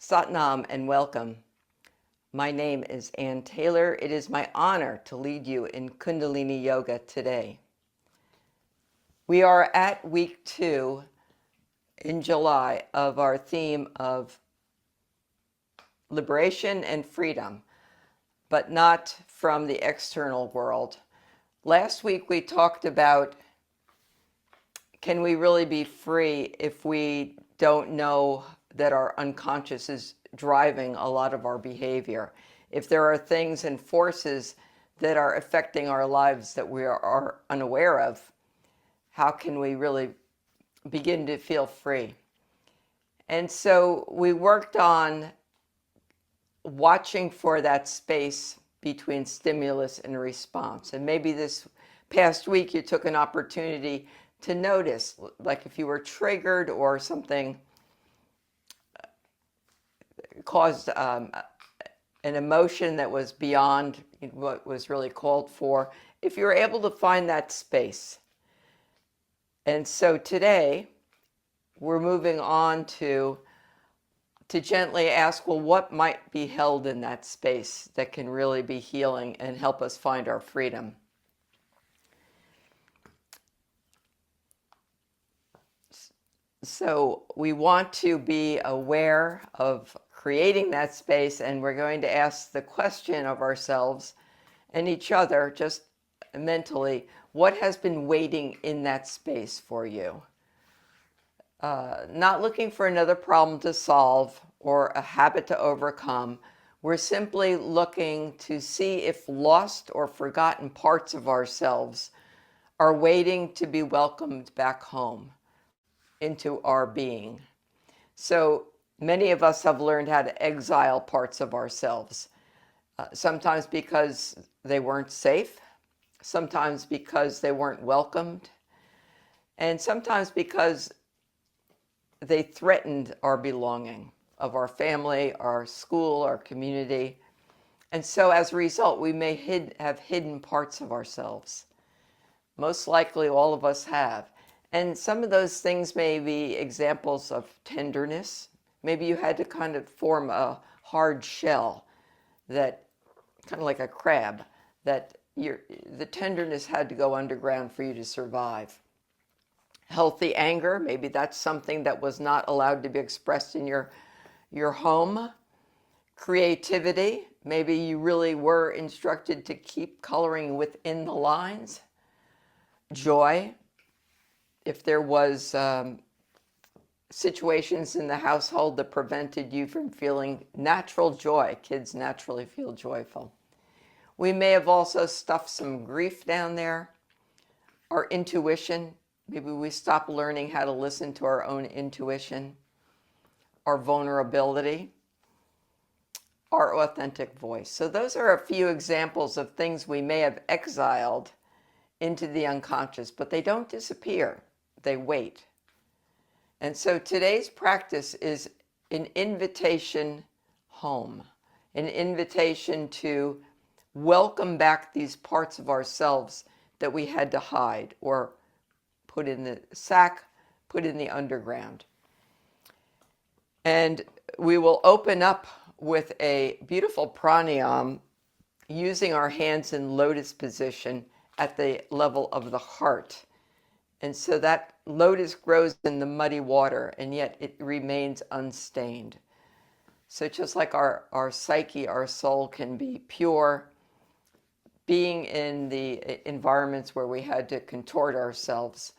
Satnam and welcome. My name is Ann Taylor. It is my honor to lead you in Kundalini Yoga today. We are at week 2 in July of our theme of liberation and freedom, but not from the external world. Last week we talked about, can we really be free if we don't know that our unconscious is driving a lot of our behavior? If there are things and forces that are affecting our lives that we are unaware of, how can we really begin to feel free? And so we worked on watching for that space between stimulus and response. And maybe this past week you took an opportunity to notice, like if you were triggered or something caused an emotion that was beyond what was really called for, if you were able to find that space. And so today we're moving on to gently ask, well, what might be held in that space that can really be healing and help us find our freedom? So we want to be aware of creating that space, and we're going to ask the question of ourselves and each other, just mentally, what has been waiting in that space for you? Not looking for another problem to solve or a habit to overcome. We're simply looking to see if lost or forgotten parts of ourselves are waiting to be welcomed back home into our being. So many of us have learned how to exile parts of ourselves, sometimes because they weren't safe, sometimes because they weren't welcomed, and sometimes because they threatened our belonging of our family, our school, our community. And so as a result, we may have hidden parts of ourselves. Most likely all of us have. And some of those things may be examples of tenderness. Maybe you had to kind of form a hard shell that, kind of like a crab, that the tenderness had to go underground for you to survive. Healthy anger, maybe that's something that was not allowed to be expressed in your home. Creativity, maybe you really were instructed to keep coloring within the lines. Joy, if there was situations in the household that prevented you from feeling natural joy. Kids naturally feel joyful. We may have also stuffed some grief down there. Our intuition, maybe we stopped learning how to listen to our own intuition. Our vulnerability, our authentic voice. So those are a few examples of things we may have exiled into the unconscious, but they don't disappear, they wait. And so today's practice is an invitation home, an invitation to welcome back these parts of ourselves that we had to hide or put in the sack, put in the underground. And we will open up with a beautiful pranayama using our hands in lotus position at the level of the heart. And so that lotus grows in the muddy water, and yet it remains unstained. So just like our psyche, our soul can be pure, being in the environments where we had to contort ourselves,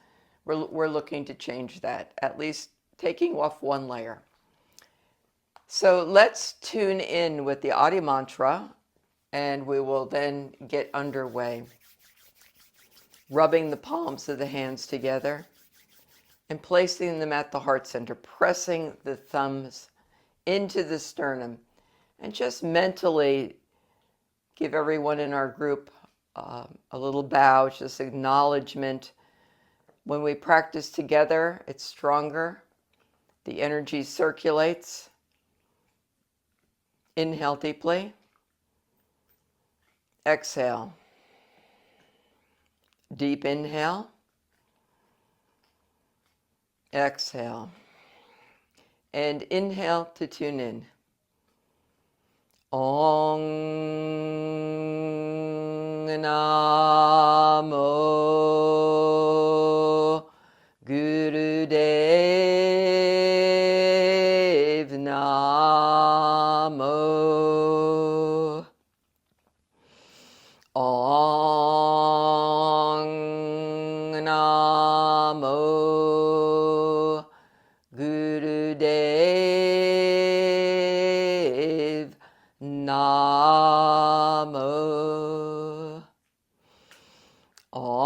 we're looking to change that, at least taking off one layer. So let's tune in with the Adi Mantra, and we will then get underway. Rubbing the palms of the hands together and placing them at the heart center, pressing the thumbs into the sternum, and just mentally give everyone in our group a little bow, just acknowledgement. When we practice together, it's stronger. The energy circulates. Inhale deeply. Exhale. Deep inhale. Exhale. And inhale to tune in. Ong Namo Gurudev Namo. Ong Namo Gurudev Namo. Ong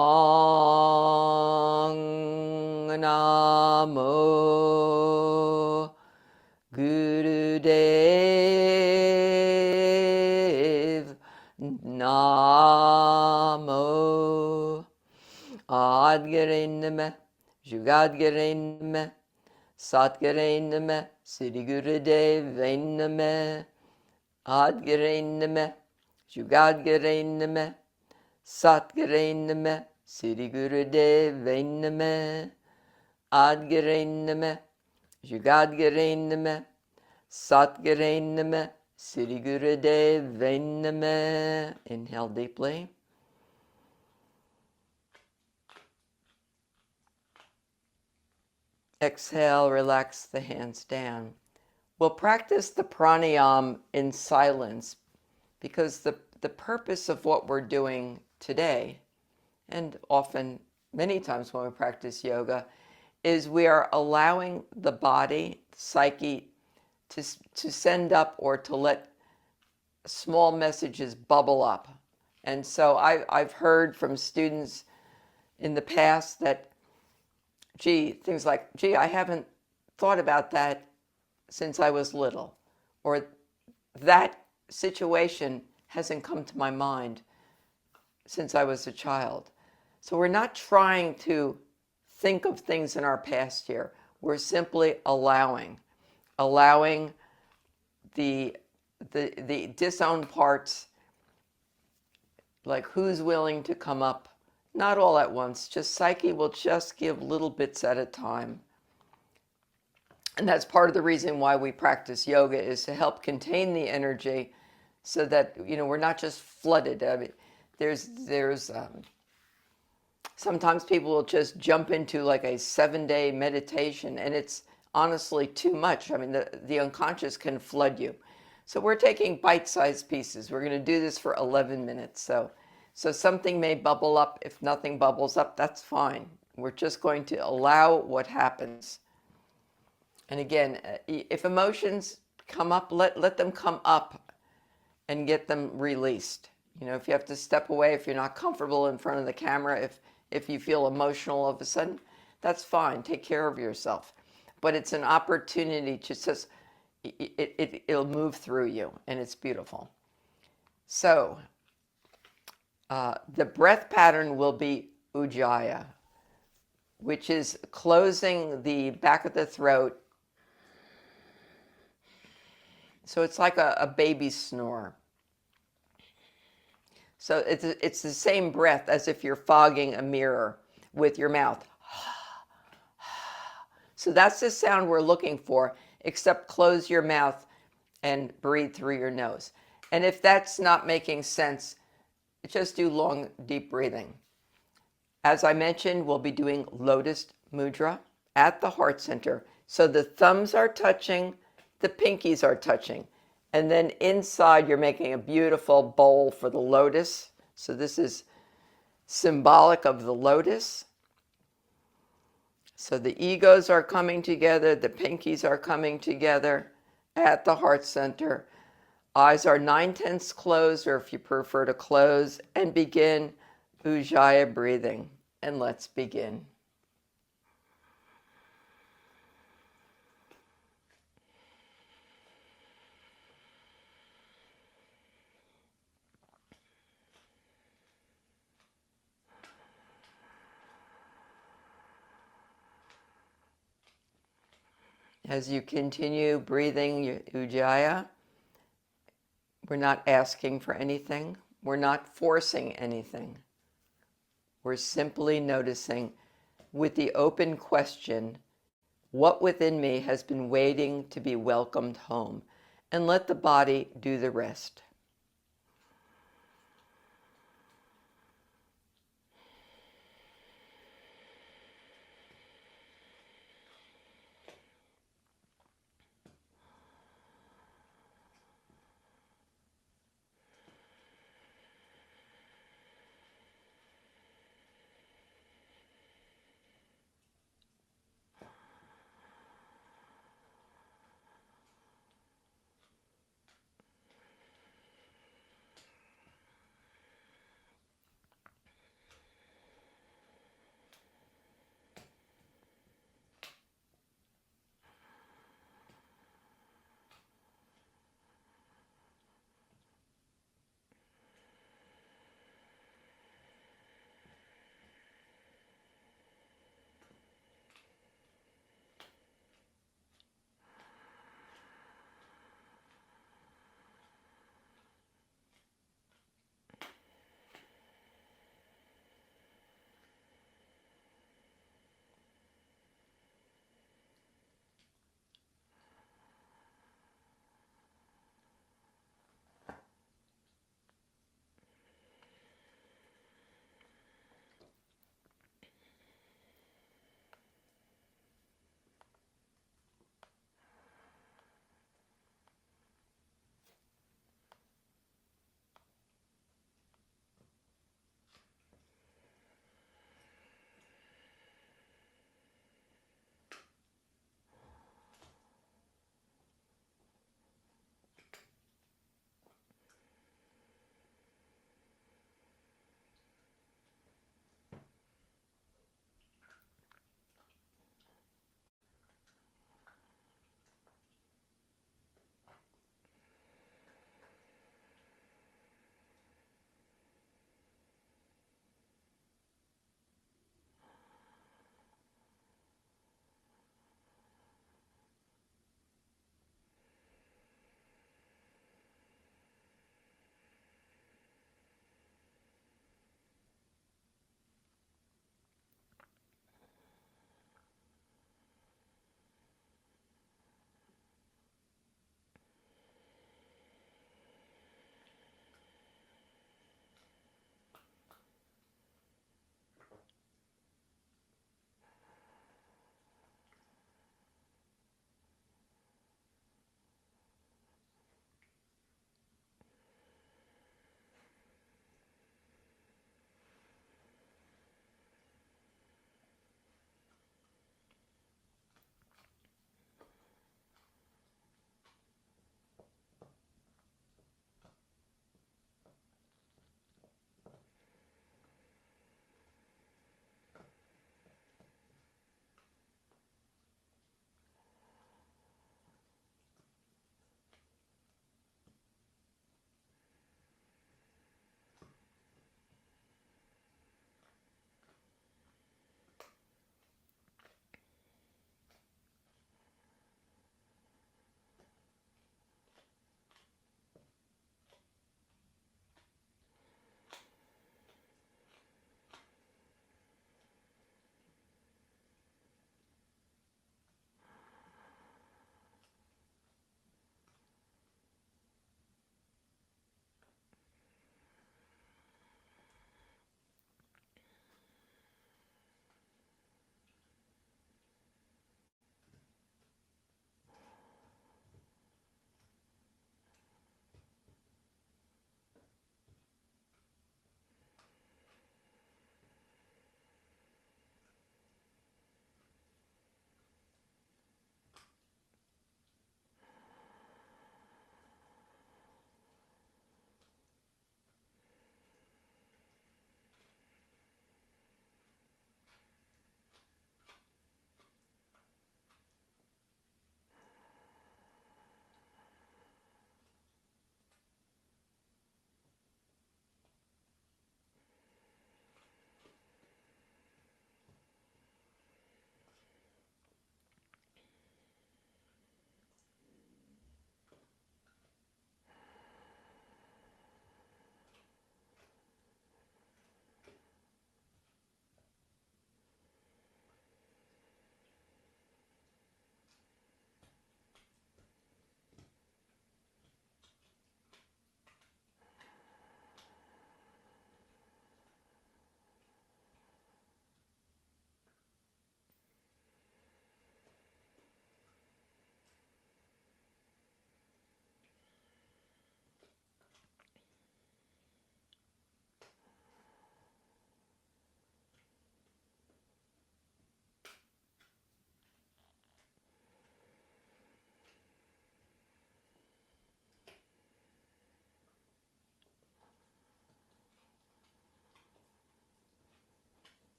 Namo Gurudev Namo. Adgare Jugadgare Satgare Sri Gurudev Name. Adgare Jugadgare Satgare Sri Gurudev Name. Adgare Jugadgare Satgare Sri Gurudev Name. Inhale deeply. Exhale, relax the hands down. We'll practice the pranayama in silence because the purpose of what we're doing today, and often, many times when we practice yoga, is we are allowing the body, the psyche, to send up or to let small messages bubble up. And so I've heard from students in the past that, things like, I haven't thought about that since I was little, or that situation hasn't come to my mind since I was a child. So we're not trying to think of things in our past here. We're simply allowing the disowned parts, like who's willing to come up. Not all at once, just psyche will just give little bits at a time. And that's part of the reason why we practice yoga, is to help contain the energy so that, we're not just flooded. I mean, there's sometimes people will just jump into like a 7-day meditation, and it's honestly too much. I mean, the unconscious can flood you. So we're taking bite-sized pieces. We're going to do this for 11 minutes. So something may bubble up. If nothing bubbles up, that's fine. We're just going to allow what happens. And again, if emotions come up, let them come up and get them released. If you have to step away, if you're not comfortable in front of the camera, if you feel emotional all of a sudden, that's fine. Take care of yourself. But it's an opportunity to just, it'll move through you, and it's beautiful. So, the breath pattern will be Ujjayi, which is closing the back of the throat. So it's like a baby snore. So it's the same breath as if you're fogging a mirror with your mouth. So that's the sound we're looking for, except close your mouth and breathe through your nose. And if that's not making sense, just do long, deep breathing. As I mentioned, we'll be doing Lotus Mudra at the heart center. So the thumbs are touching, the pinkies are touching. And then inside, you're making a beautiful bowl for the lotus. So this is symbolic of the lotus. So the egos are coming together, the pinkies are coming together at the heart center. Eyes are 9/10 closed, or if you prefer to close, and begin Ujjayi breathing. And let's begin. As you continue breathing Ujjayi, we're not asking for anything. We're not forcing anything. We're simply noticing with the open question, what within me has been waiting to be welcomed home, and let the body do the rest.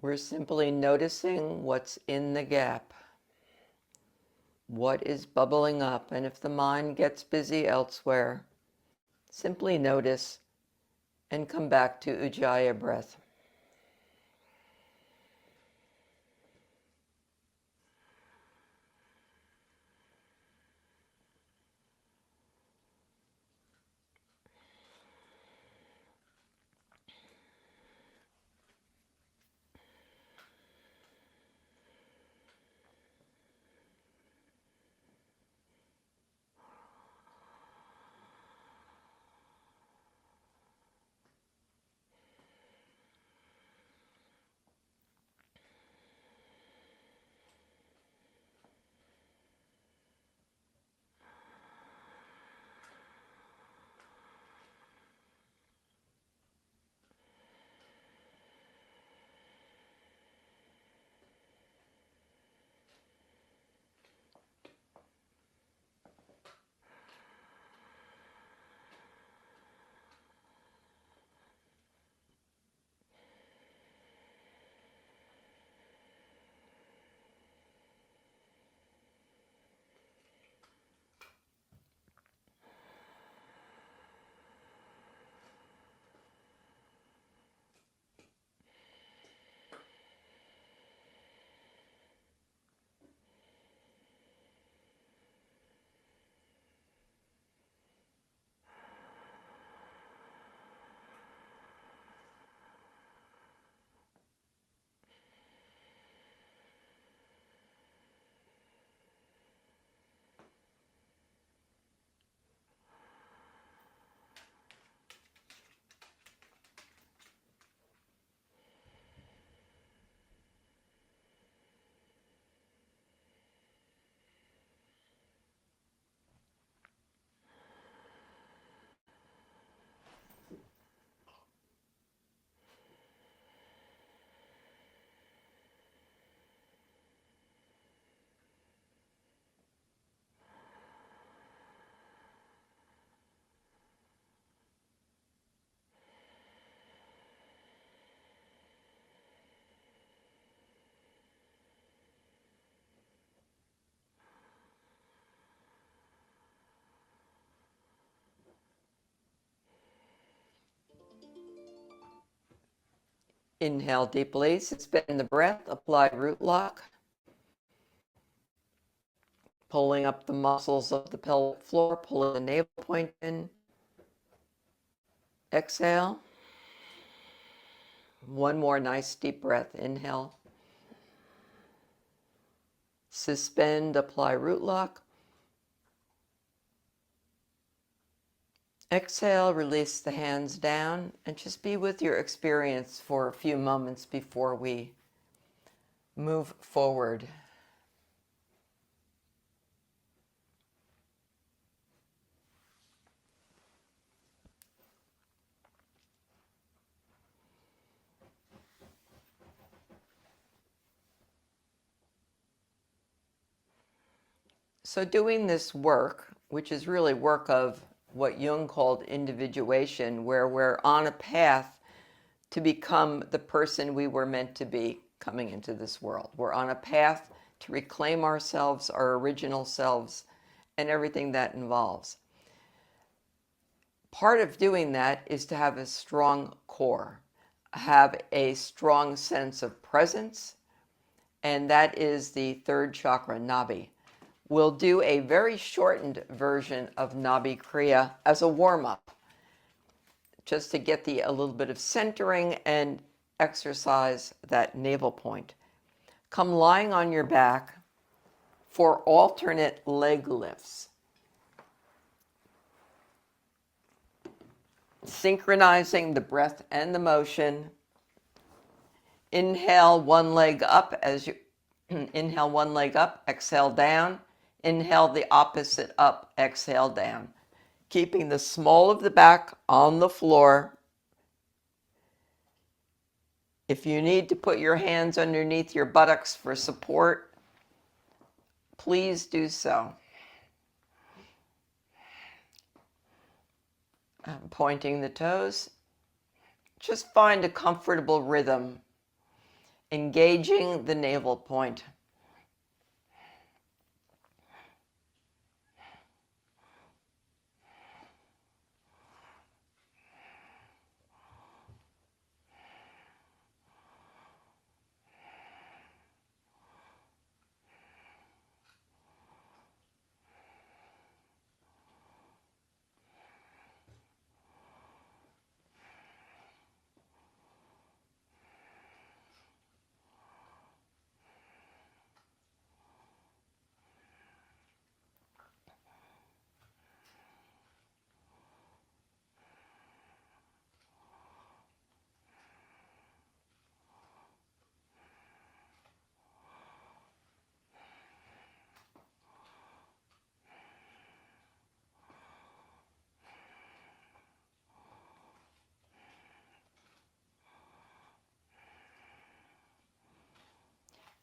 We're simply noticing what's in the gap, what is bubbling up, and if the mind gets busy elsewhere, simply notice and come back to Ujjayi breath. Inhale deeply, suspend the breath, apply root lock, pulling up the muscles of the pelvic floor, pulling the navel point in. Exhale. One more nice deep breath. Inhale. Suspend, apply root lock. Exhale, release the hands down, and just be with your experience for a few moments before we move forward. So doing this work, which is really work of what Jung called individuation, where we're on a path to become the person we were meant to be coming into this world. We're on a path to reclaim ourselves, our original selves, and everything that involves. Part of doing that is to have a strong core, have a strong sense of presence, and that is the third chakra, Nabi. We'll do a very shortened version of Nabi Kriya as a warm-up, just to get a little bit of centering and exercise that navel point. Come lying on your back for alternate leg lifts. Synchronizing the breath and the motion. Inhale one leg up as you inhale one leg up, exhale down. Inhale the opposite up, exhale down. Keeping the small of the back on the floor. If you need to put your hands underneath your buttocks for support, please do so. Pointing the toes. Just find a comfortable rhythm engaging the navel point.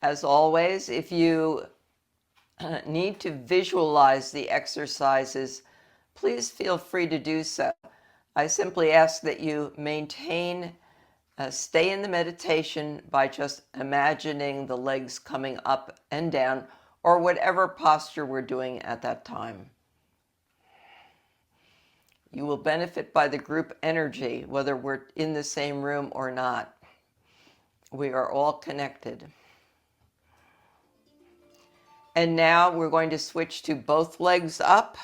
As always, if you need to visualize the exercises, please feel free to do so. I simply ask that you stay in the meditation by just imagining the legs coming up and down, or whatever posture we're doing at that time. You will benefit by the group energy, whether we're in the same room or not. We are all connected. And now we're going to switch to both legs up.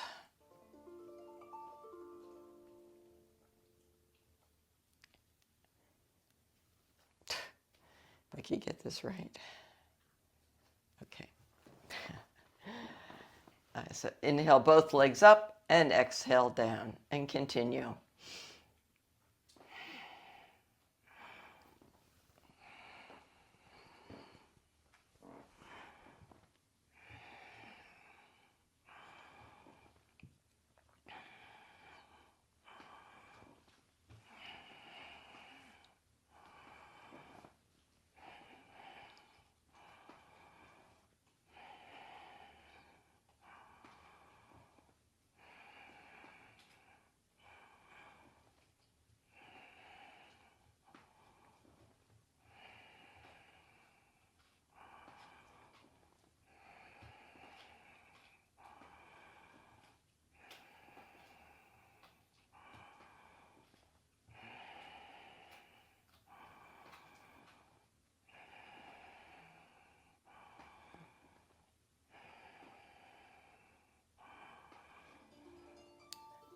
If I can get this right. Okay. So inhale both legs up and exhale down and continue.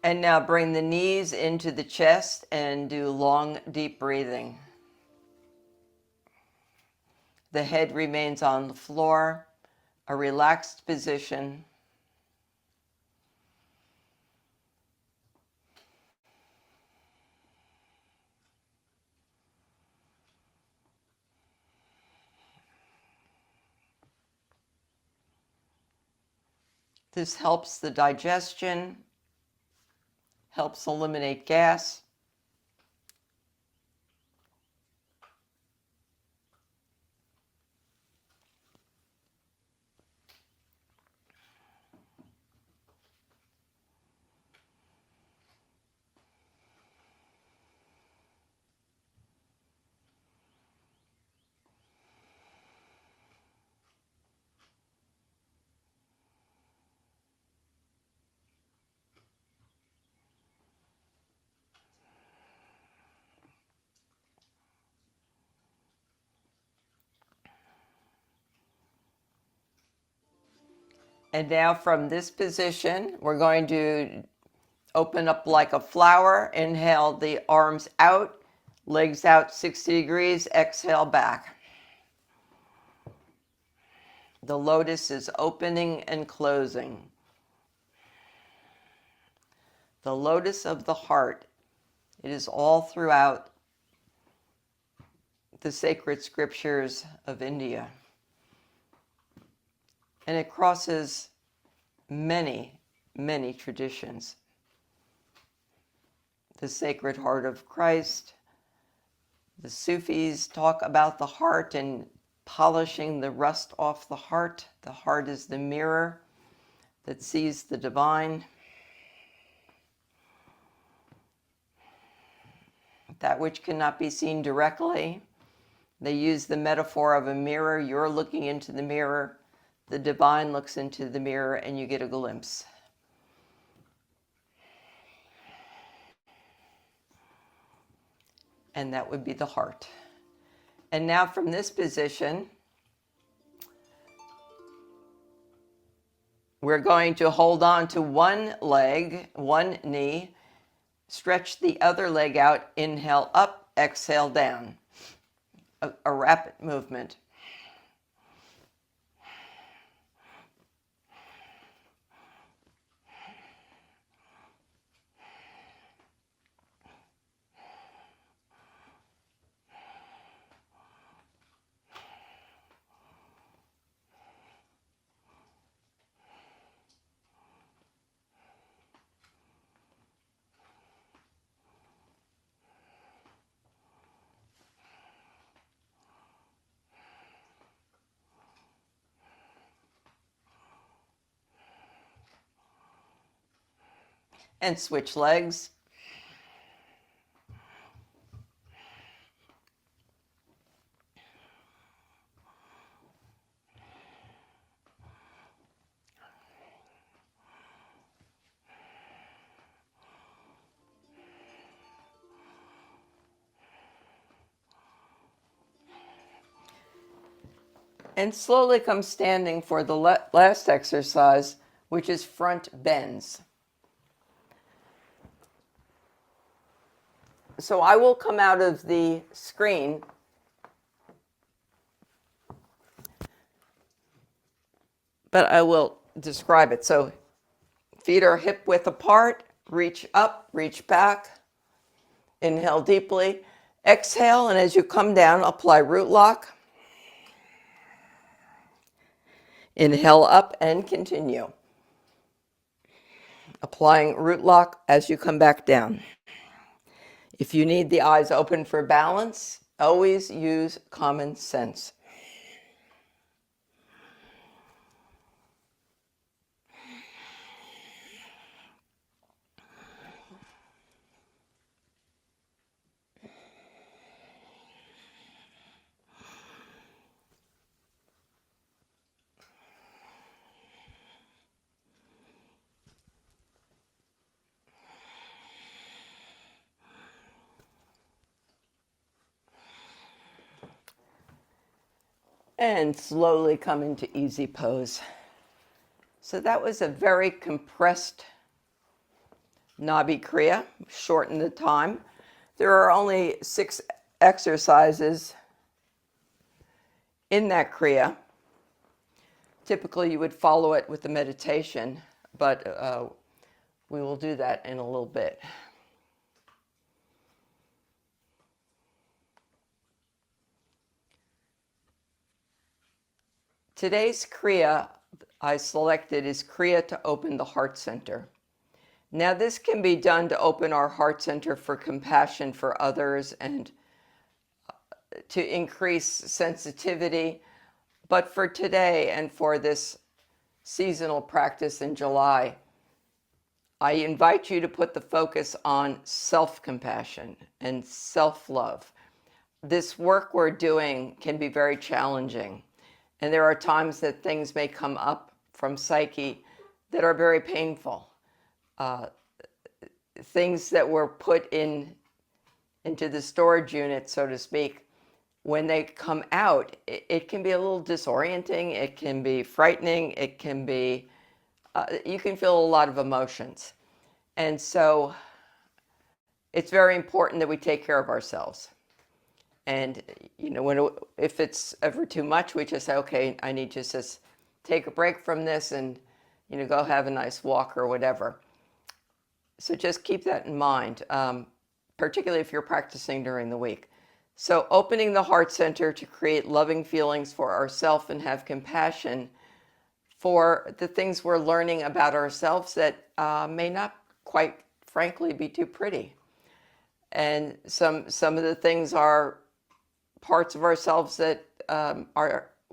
And now bring the knees into the chest and do long, deep breathing. The head remains on the floor, a relaxed position. This helps the digestion, helps eliminate gas. And now from this position, we're going to open up like a flower. Inhale the arms out, legs out 60 degrees, exhale back. The lotus is opening and closing. The lotus of the heart. It is all throughout the sacred scriptures of India. And it crosses many, many traditions. The Sacred Heart of Christ. The Sufis talk about the heart and polishing the rust off the heart. The heart is the mirror that sees the divine. That which cannot be seen directly They use the metaphor of a mirror. You're looking into the mirror. The divine looks into the mirror and you get a glimpse. And that would be the heart. And now from this position, we're going to hold on to one leg, one knee, stretch the other leg out, inhale up, exhale down. A rapid movement. And switch legs. And slowly come standing for the last exercise, which is front bends. So I will come out of the screen but I will describe it. So feet are hip width apart, reach up, reach back, inhale deeply, exhale, and as you come down, apply root lock. Inhale up and continue. Applying root lock as you come back down. If you need the eyes open for balance, always use common sense. And slowly come into easy pose. So that was a very compressed Nabi Kriya, shorten the time. There are only 6 exercises in that Kriya. Typically you would follow it with the meditation, but we will do that in a little bit. Today's Kriya I selected is Kriya to open the heart center. Now this can be done to open our heart center for compassion for others and to increase sensitivity. But for today and for this seasonal practice in July, I invite you to put the focus on self-compassion and self-love. This work we're doing can be very challenging. And there are times that things may come up from psyche that are very painful. Things that were put into the storage unit, so to speak, when they come out, it can be a little disorienting, it can be frightening, it can be, you can feel a lot of emotions. And so it's very important that we take care of ourselves. And, you know, if it's ever too much, we just say, okay, I need to just take a break from this and, you know, go have a nice walk or whatever. So just keep that in mind, particularly if you're practicing during the week. So opening the heart center to create loving feelings for ourselves and have compassion for the things we're learning about ourselves that may not quite frankly be too pretty. And some of the things are parts of ourselves that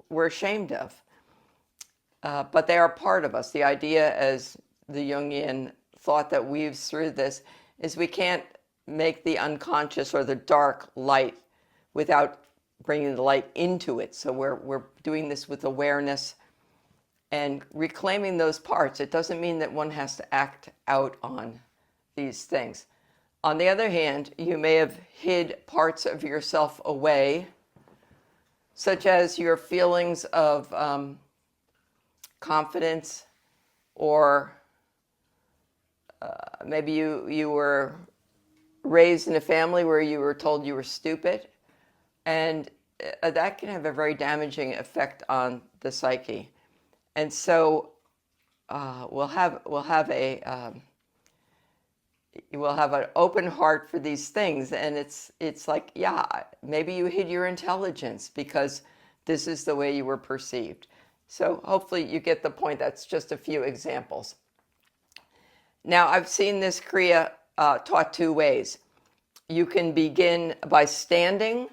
we're ashamed of. But they are part of us. The idea, as the Jungian thought that weaves through this, is we can't make the unconscious or the dark light without bringing the light into it. So we're doing this with awareness and reclaiming those parts. It doesn't mean that one has to act out on these things. On the other hand, you may have hid parts of yourself away, such as your feelings of confidence, or maybe you were raised in a family where you were told you were stupid, and that can have a very damaging effect on the psyche. And so we'll have an open heart for these things, and it's like, yeah, maybe you hid your intelligence because this is the way you were perceived. So hopefully you get the point. That's just a few examples. Now, I've seen this Kriya taught two ways. You can begin by standing,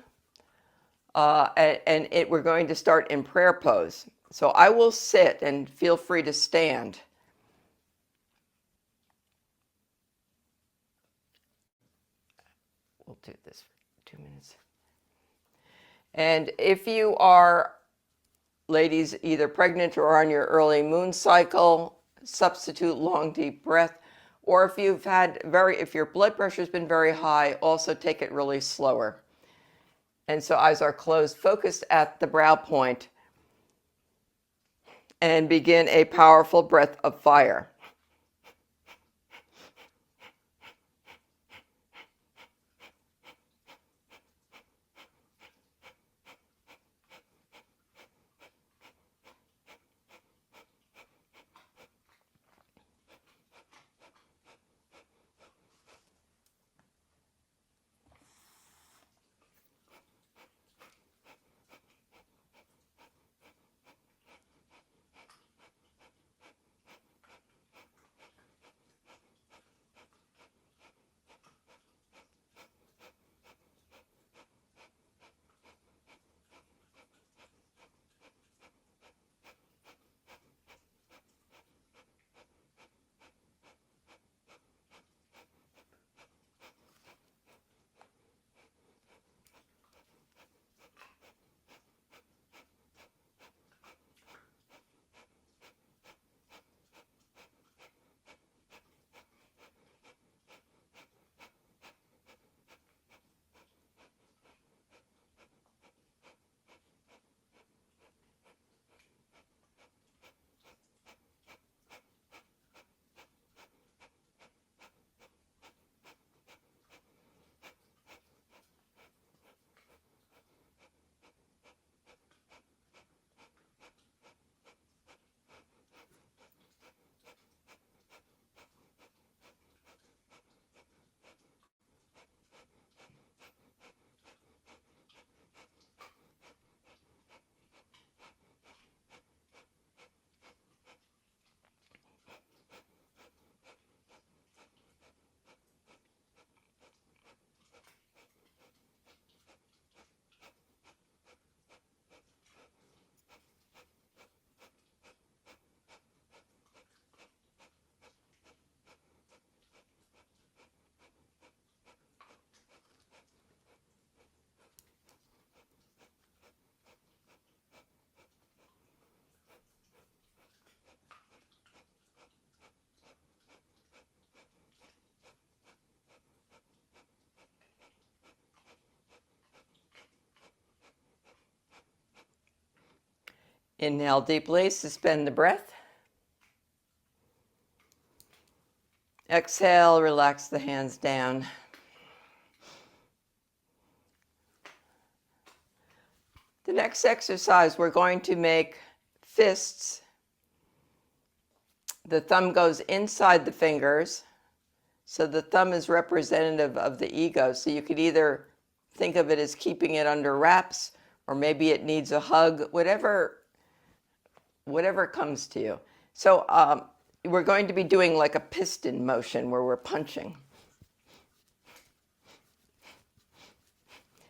and we're going to start in prayer pose. So I will sit, and feel free to stand. We'll do this for 2 minutes. And if you are, ladies, either pregnant or on your early moon cycle, substitute long, deep breath. Or if if your blood pressure has been very high, also take it really slower. And so eyes are closed, focused at the brow point, and begin a powerful breath of fire. Inhale deeply, suspend the breath. Exhale, relax the hands down. The next exercise, we're going to make fists. The thumb goes inside the fingers. So the thumb is representative of the ego. So you could either think of it as keeping it under wraps, or maybe it needs a hug, whatever comes to you. So we're going to be doing like a piston motion where we're punching.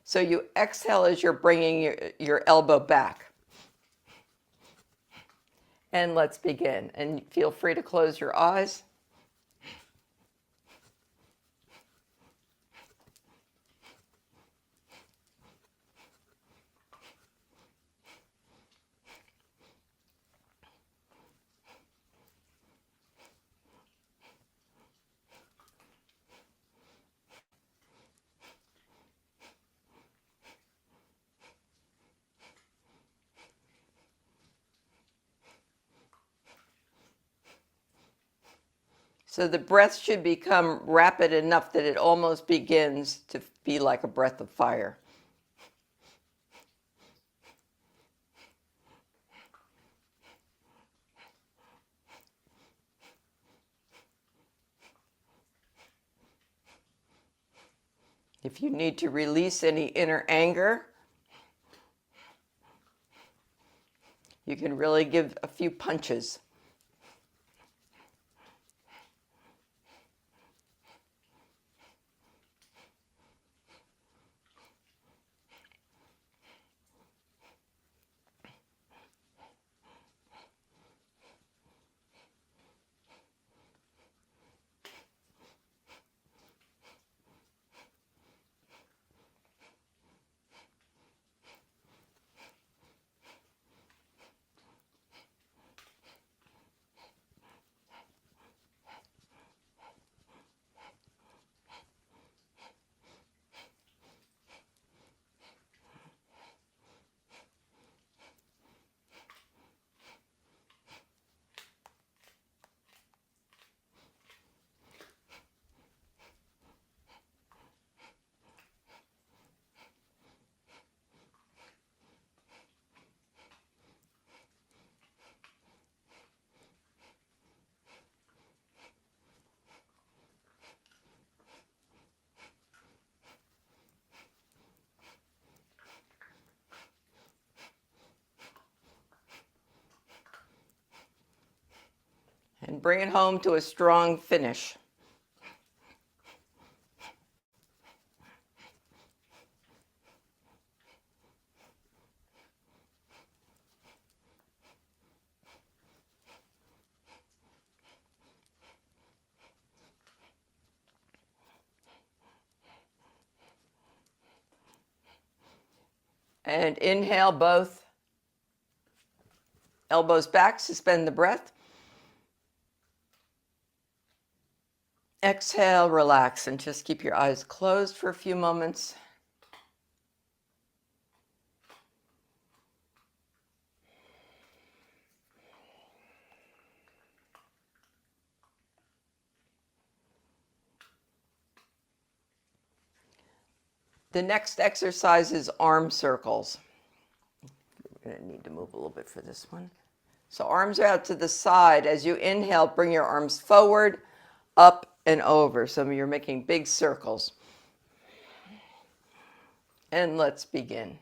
So you exhale as you're bringing your elbow back. And let's begin. And feel free to close your eyes. So the breath should become rapid enough that it almost begins to be like a breath of fire. If you need to release any inner anger, you can really give a few punches. And bring it home to a strong finish. And inhale both elbows back, suspend the breath. Exhale, relax, and just keep your eyes closed for a few moments. The next exercise is arm circles. We're going to need to move a little bit for this one. So arms are out to the side. As you inhale, bring your arms forward, up, and over. So you're making big circles. And let's begin.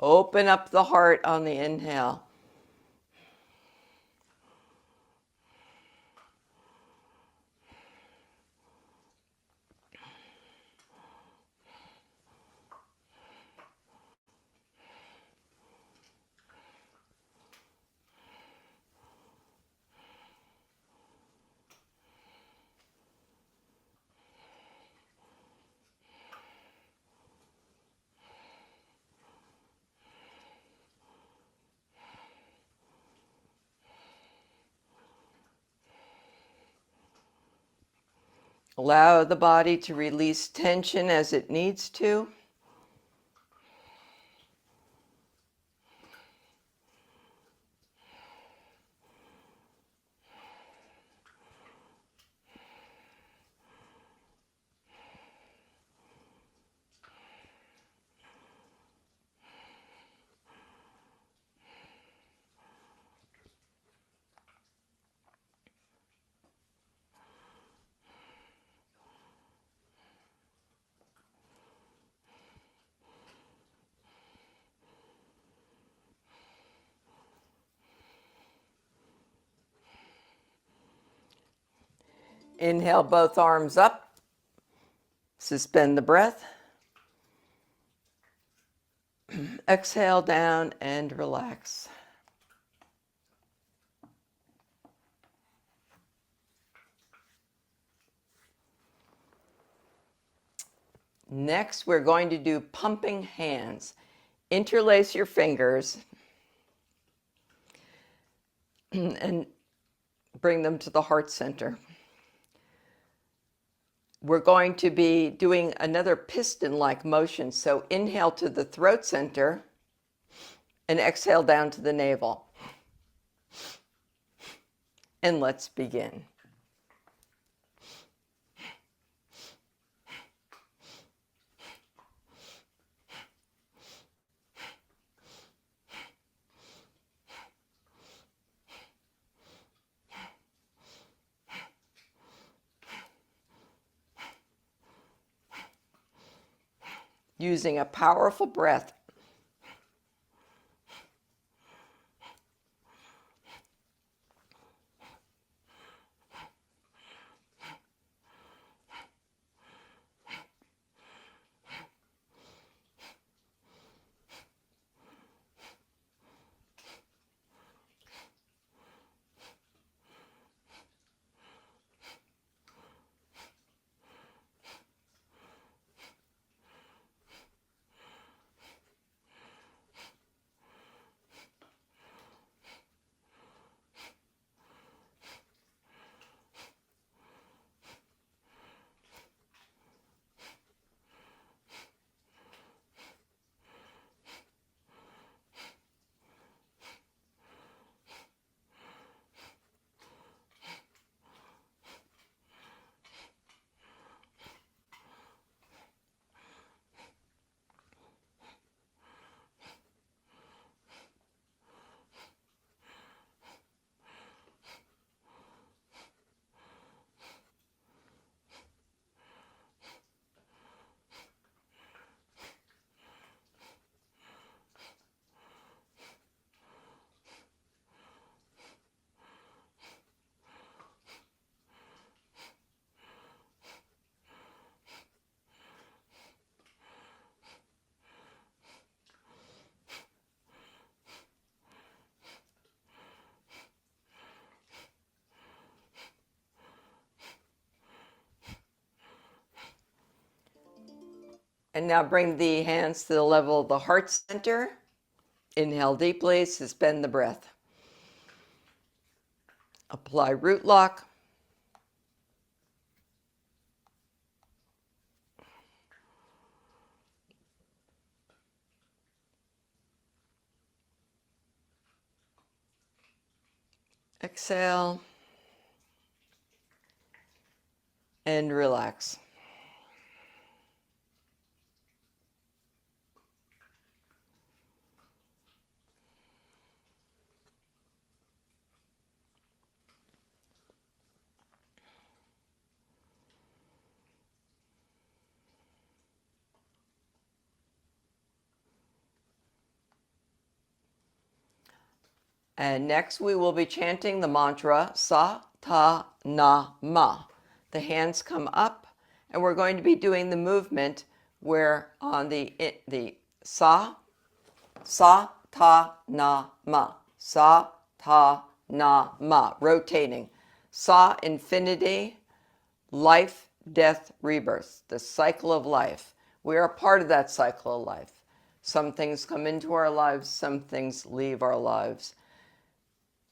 Open up the heart on the inhale. Allow the body to release tension as it needs to. Inhale both arms up. Suspend the breath. Exhale down and relax. Next, we're going to do pumping hands. Interlace your fingers and bring them to the heart center. We're going to be doing another piston-like motion. So inhale to the throat center and exhale down to the navel. And let's begin. Using a powerful breath. And now bring the hands to the level of the heart center. Inhale deeply, suspend the breath. Apply root lock. Exhale. And relax. And next we will be chanting the mantra Sa Ta Na Ma. The hands come up, and we're going to be doing the movement where on the Sa, Ta Na Ma, Sa Ta Na Ma, rotating. Sa, infinity, life, death, rebirth, the cycle of life. We are a part of that cycle of life. Some things come into our lives, some things leave our lives.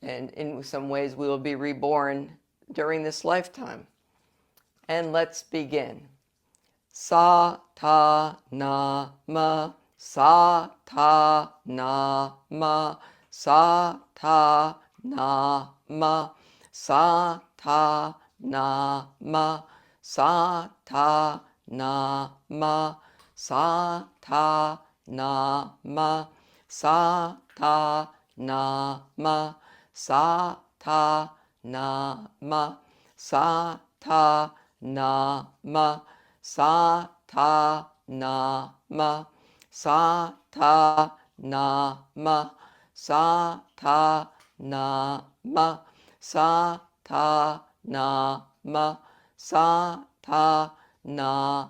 And in some ways, we will be reborn during this lifetime. And let's begin. Sa Ta Na Ma, Sa Ta Na Ma, Sa Ta Na Ma, Sa Ta Na Ma, Sa Ta Na Ma, Sa Ta Na Ma, Sa Ta Na Ma, Sa Ta Na Ma, Sa Ta Na Ma, Sa Ta Na Ma, Sa Ta Na Ma, Sa Ta Na Ma, Sa Ta Na Ma, Sa Ta Na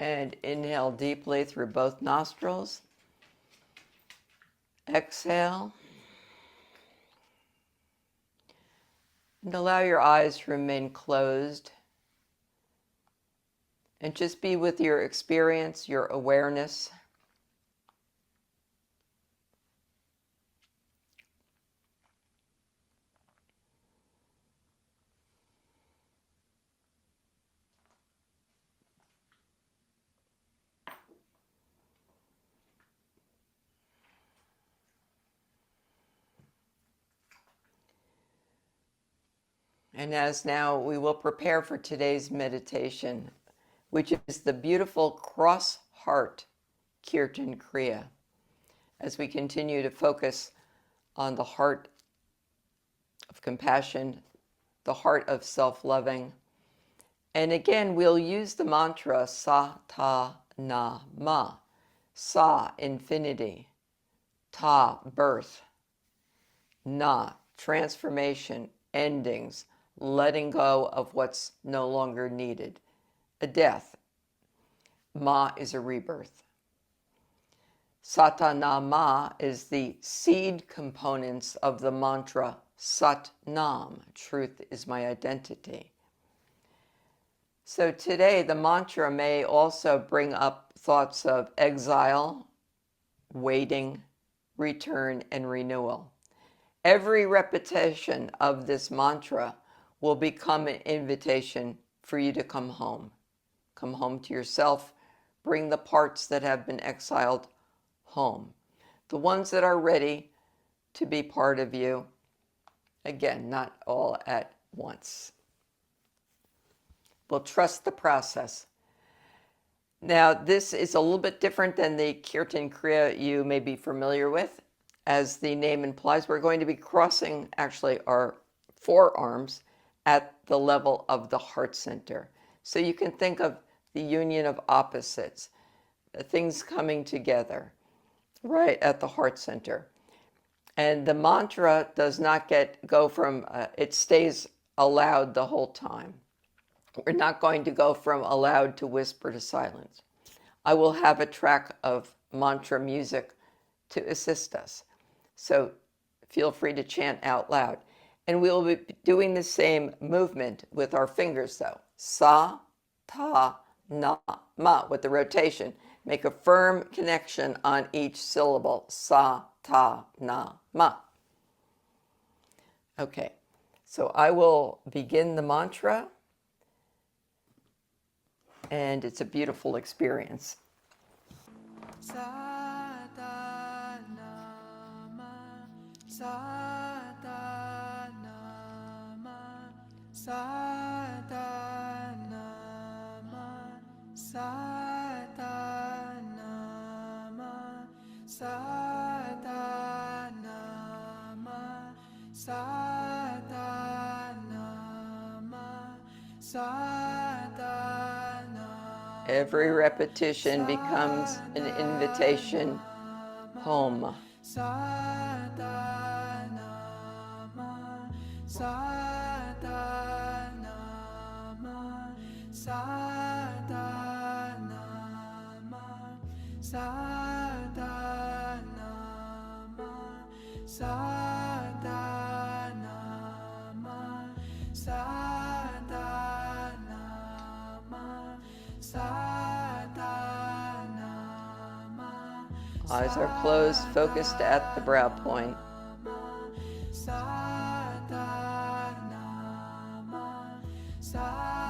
And inhale deeply through both nostrils. Exhale. And allow your eyes to remain closed. And just be with your experience, your awareness. And as now we will prepare for today's meditation, which is the beautiful cross heart Kirtan Kriya, as we continue to focus on the heart of compassion, the heart of self-loving. And again, we'll use the mantra Sa Ta Na Ma. Sa, infinity. Ta, birth. Na, transformation, endings, letting go of what's no longer needed. A death. Ma is a rebirth. Satanama is the seed components of the mantra Sat Nam, truth is my identity. So today the mantra may also bring up thoughts of exile, waiting, return, and renewal. Every repetition of this mantra will become an invitation for you to come home. Come home to yourself. Bring the parts that have been exiled home. The ones that are ready to be part of you. Again, not all at once. We'll trust the process. Now, this is a little bit different than the Kirtan Kriya you may be familiar with. As the name implies, we're going to be crossing actually our forearms at the level of the heart center. So you can think of the union of opposites, things coming together right at the heart center. And the mantra does not go from, it stays aloud the whole time. We're not going to go from aloud to whisper to silence. I will have a track of mantra music to assist us. So feel free to chant out loud. And we'll be doing the same movement with our fingers though. Sa, ta, na, ma, with the rotation. Make a firm connection on each syllable. Sa, ta, na, ma. Okay, so I will begin the mantra. And it's a beautiful experience. Satanama, Satanama, Satanama, Satanama, Satanama, Satanama, Satanama. Every repetition becomes an invitation home. Satanama, Satanama, Satanama, Satanama, Satanama, Satanama, Satanama. Eyes are closed, focused at the brow point. Satanama, Satanama,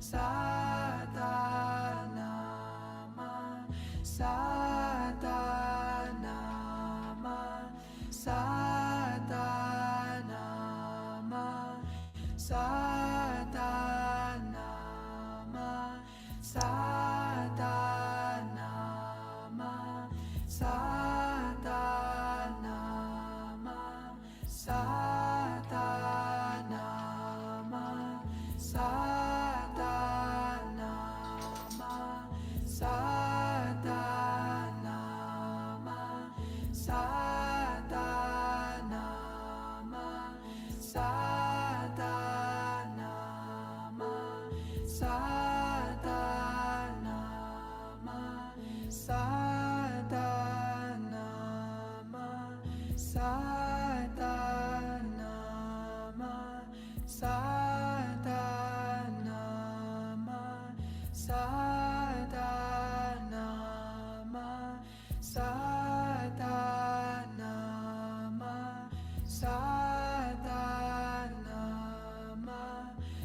Satanama, Satanama, Satanama, Satanama, Satanama, Satanama, Satanama, Satanama, Satanama, Satanama, Satanama,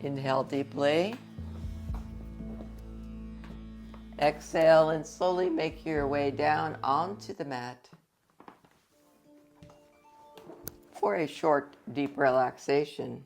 Inhale deeply. Exhale and slowly make your way down onto the mat for a short, deep relaxation.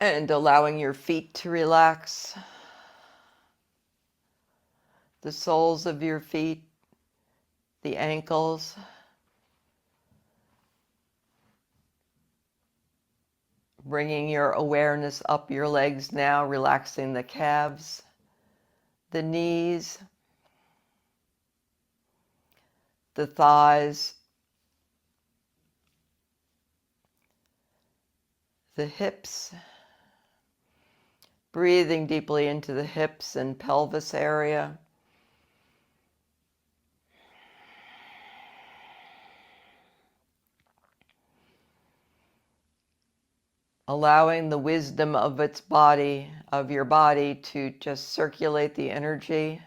And allowing your feet to relax, the soles of your feet, the ankles, bringing your awareness up your legs now, relaxing the calves, the knees, the thighs, the hips, breathing deeply into the hips and pelvis area. Allowing the wisdom of your body to just circulate the energy.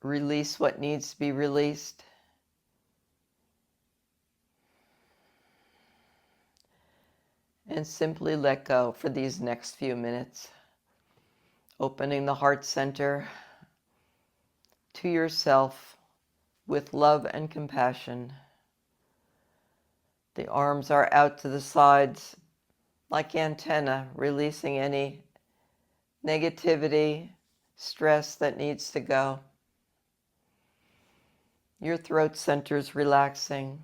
Release what needs to be released. And simply let go for these next few minutes. Opening the heart center to yourself with love and compassion. The arms are out to the sides like antenna, releasing any negativity, stress that needs to go. Your throat center is relaxing.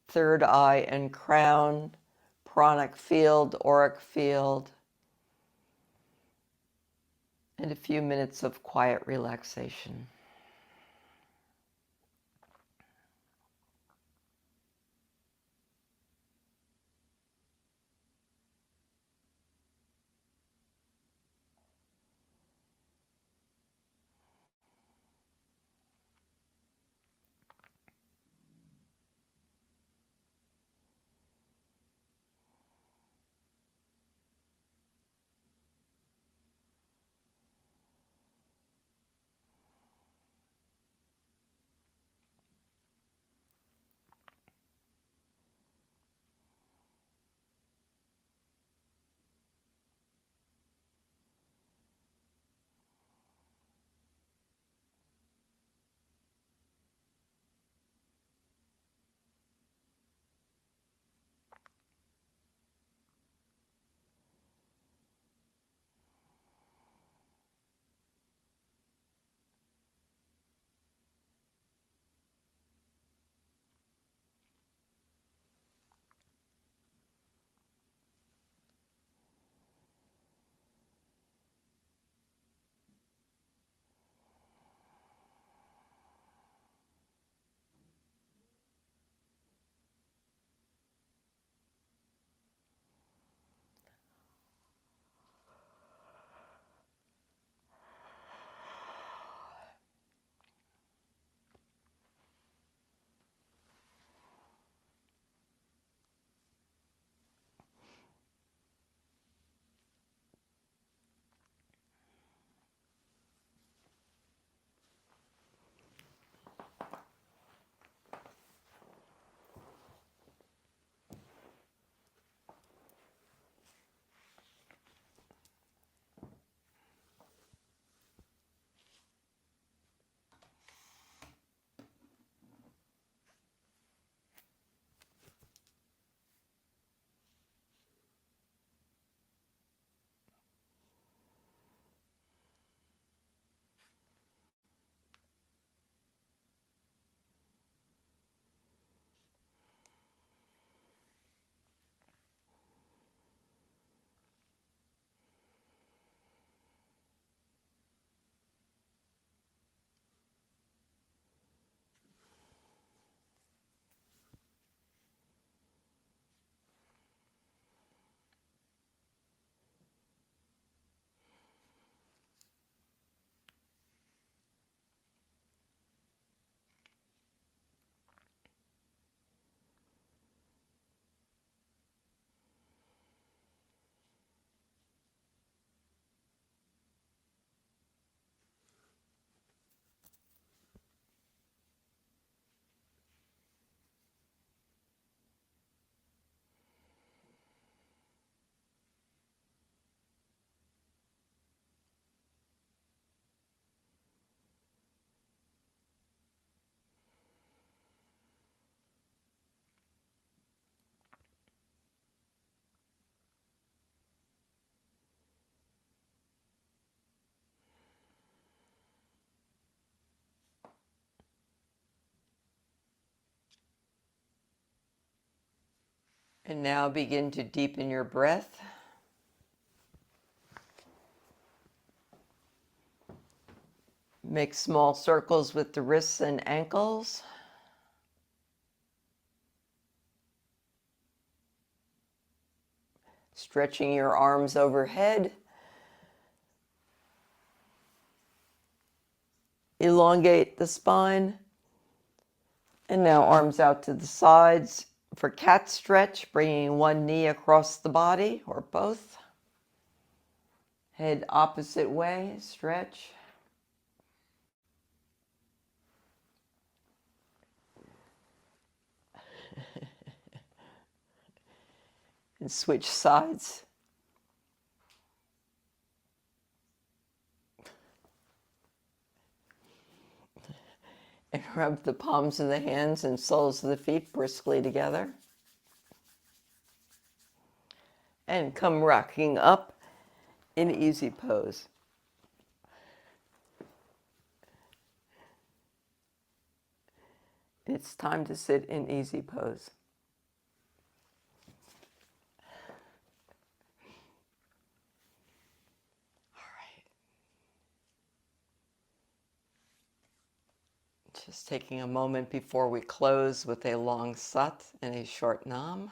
Third eye and crown, pranic field, auric field. And a few minutes of quiet relaxation. And now begin to deepen your breath. Make small circles with the wrists and ankles. Stretching your arms overhead. Elongate the spine. And now arms out to the sides for cat stretch, bringing one knee across the body or both. Head opposite way, stretch. And switch sides. And rub the palms of the hands and soles of the feet briskly together. And come rocking up in easy pose. It's time to sit in easy pose. Just taking a moment before we close with a long sat and a short nam.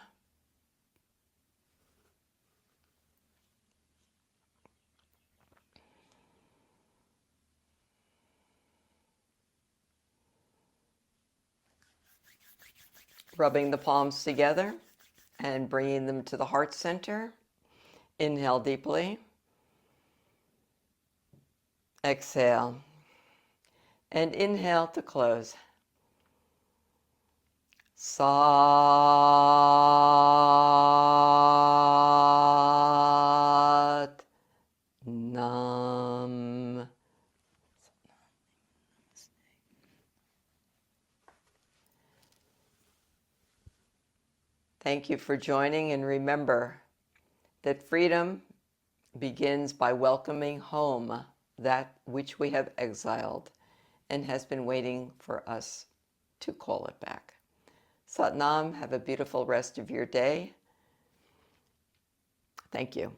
Rubbing the palms together and bringing them to the heart center. Inhale deeply. Exhale. And inhale to close. Sat Nam. Thank you for joining, and remember that freedom begins by welcoming home that which we have exiled and has been waiting for us to call it back. Sat Nam, have a beautiful rest of your day. Thank you.